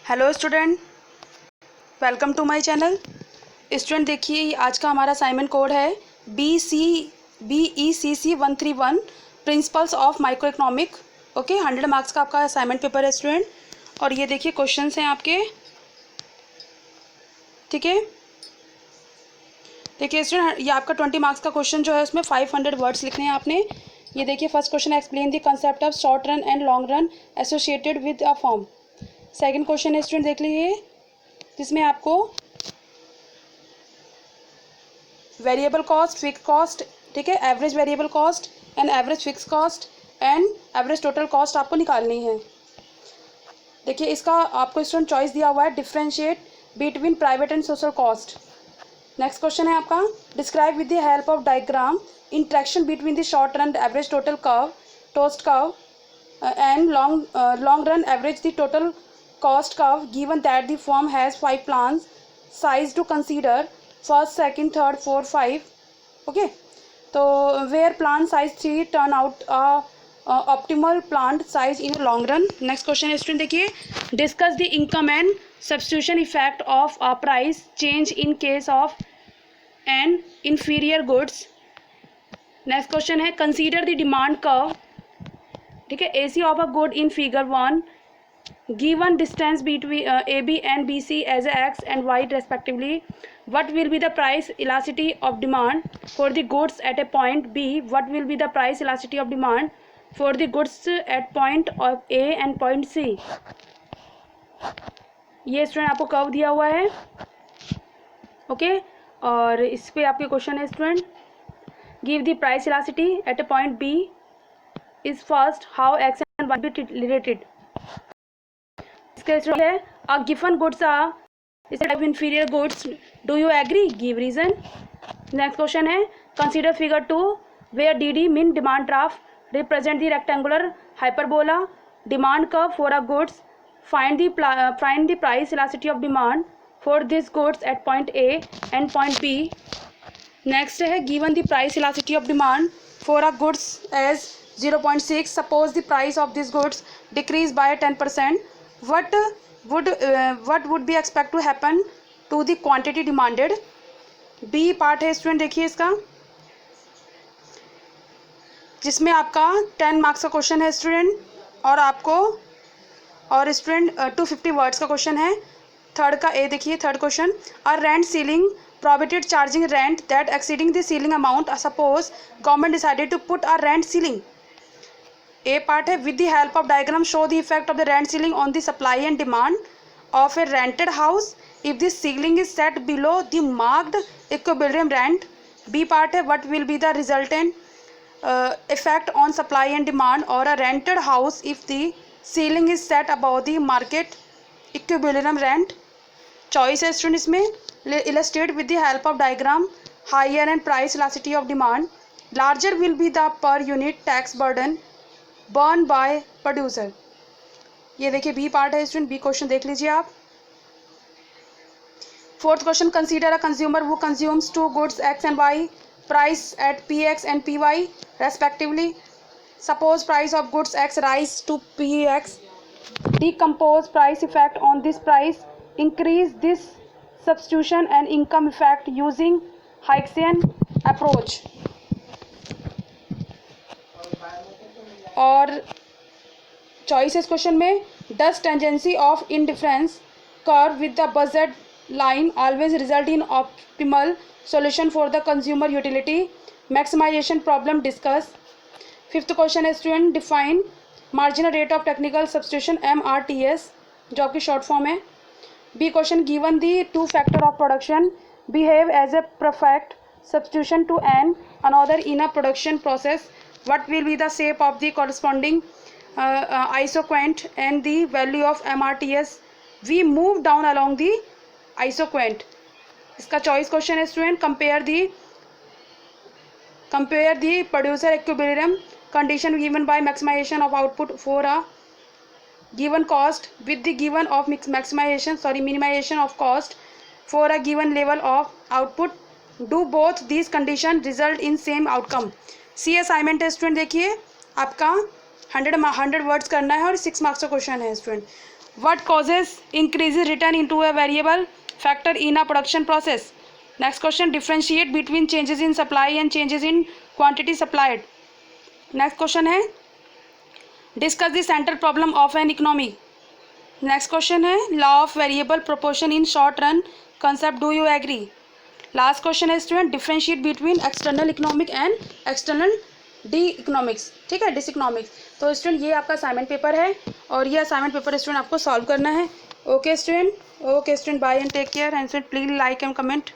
Hello student, welcome to my channel. Student देखिए, आज का हमारा असाइनमेंट कोड है BECC 131 principles of micro economic. Okay, 100 marks का आपका असाइनमेंट पेपर है स्टूडेंट। और ये देखिए क्वेश्चंस हैं आपके, ठीक है। देखिए स्टूडेंट, ये आपका 20 मार्क्स का क्वेश्चन जो है उसमें 500 वर्ड्स लिखने हैं आपने। ये देखिए first question, explain the concept of short run and long run associated with a form. Second question है स्टूडेंट, देख लीजिए, जिसमें आपको वेरिएबल कॉस्ट, फिक्स कॉस्ट, ठीक है, average variable cost and average fix cost and average total cost आपको निकालनी है। देखिए इसका आपको स्टूडेंट चॉइस दिया हुआ है, differentiate between private and social cost. Next question है आपका, describe with the help of diagram interaction between the short run average total curve toast curve and long run average the total cost curve given that the firm has 5 plans size to consider, first, second, third, 4, 5. Okay, so where plan size 3 turn out optimal plant size in long run. Next question है student, देखिए, discuss the income and substitution effect of a price change in case of an inferior goods. Next question है, consider the demand curve, ठीक है, AC of a good in figure 1. Given distance between AB and BC as x and y respectively, what will be the price elasticity of demand for the goods at a point B? What will be the price elasticity of demand for the goods at point of A and point C? ये student आपको curve दिया हुआ है, okay, और इस पे आपके question है student, give the price elasticity at a point B is first, how x and y be related. है a given goods are is a type of inferior goods, do you agree, give reason. Next question है, consider figure 2 where DD mean demand graph represent the rectangular hyperbola demand curve for a goods, find the price elasticity of demand for these goods at point A and point B. Next है, given the price elasticity of demand for a goods as 0.6, suppose the price of these goods decrease by 10%, what would be expect to happen to the quantity demanded. B part है student, देखिए इसका, जिसमें आपका 10 marks का question है student, और आपको और स्टूडेंट 250 वर्ड्स का क्वेश्चन है। थर्ड का ए देखिए, third question, a rent ceiling prohibited charging rent that exceeding the ceiling amount, suppose government decided to put a rent ceiling. A part है, with the help of diagram show the effect of the rent ceiling on the supply and demand of a rented house if the ceiling is set below the marked equilibrium rent. B part है, what will be the resultant effect on supply and demand or a rented house if the ceiling is set above the market equilibrium rent. Choice है student इसमें, illustrate with the help of diagram higher and price elasticity of demand, larger will be the per unit tax burden borne by producer. ये देखिए B part है student, B question देख लीजिए आप। Fourth question, consider a consumer who consumes two goods x and y, price at px and py respectively. Suppose price of goods x rise to px, decompose price effect on this price, increase this substitution and income effect using Hicksian approach. और choice इस question में, does tangency of indifference curve with the budget line always result in optimal solution for the consumer utility maximization problem, discuss. Fifth question है student, define marginal rate of technical substitution MRTS, जो आपकी short form है। B question, given the two factor of production behave as a perfect substitution to another in a production process, what will be the shape of the corresponding isoquant and the value of MRTS? We move down along the isoquant. इसका choice question है student, compare the producer equilibrium condition given by maximization of output for a given cost with the given of minimization of cost for a given level of output. Do both these conditions result in same outcome? C assignment है student, देखिए आपका 100 words करना है और 6 marks का question है student. What causes increases return into a variable factor in a production process? Next question, differentiate between changes in supply and changes in quantity supplied. Next question है, discuss the central problem of an economy. Next question है, law of variable proportion in short run concept, do you agree? Last question है student, differentiate between external economic and external D-economics, ठीक है, डिसइकोनॉमिक्स। तो student ये आपका assignment paper है और ये असाइनमेंट पेपर स्टूडेंट आपको सॉल्व करना है। Okay student, bye and take care and student please like and comment.